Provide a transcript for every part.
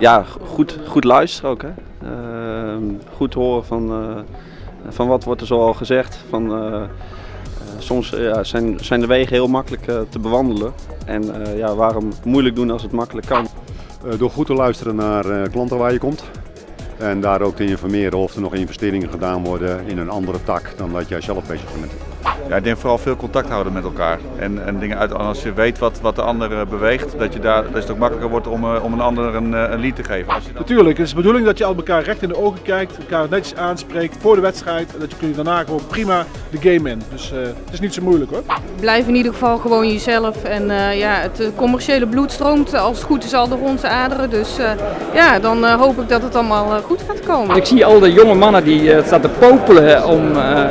ja, goed luisteren ook. Hè. Goed horen van wat wordt er zoal gezegd. Soms zijn de wegen heel makkelijk te bewandelen. En waarom moeilijk doen als het makkelijk kan? Door goed te luisteren naar klanten waar je komt. En daar ook te informeren of er nog investeringen gedaan worden in een andere tak dan dat jij zelf bezig bent. Ja, ik denk vooral veel contact houden met elkaar en dingen uit. Als je weet wat de ander beweegt, dat het ook makkelijker wordt om een ander een lead te geven. Natuurlijk, het is de bedoeling dat je elkaar recht in de ogen kijkt, elkaar netjes aanspreekt voor de wedstrijd. En dat je daarna gewoon prima de game in. Dus het is niet zo moeilijk hoor. Blijf in ieder geval gewoon jezelf. En het commerciële bloed stroomt als het goed is al door onze aderen. Dus dan hoop ik dat het allemaal goed gaat komen. Ik zie al de jonge mannen die staan te popelen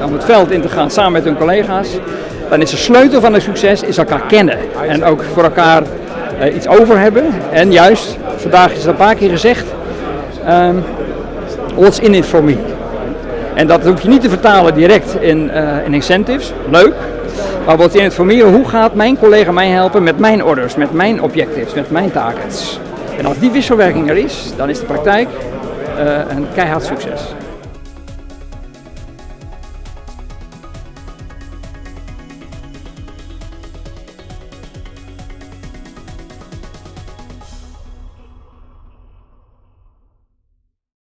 om het veld in te gaan samen met hun collega's. Dan is de sleutel van het succes is elkaar kennen en ook voor elkaar iets over hebben. En juist, vandaag is het een paar keer gezegd, what's in it for me. En dat hoef je niet te vertalen direct in incentives, leuk. Maar what's in it for me, hoe gaat mijn collega mij helpen met mijn orders, met mijn objectives, met mijn targets. En als die wisselwerking er is, dan is de praktijk een keihard succes.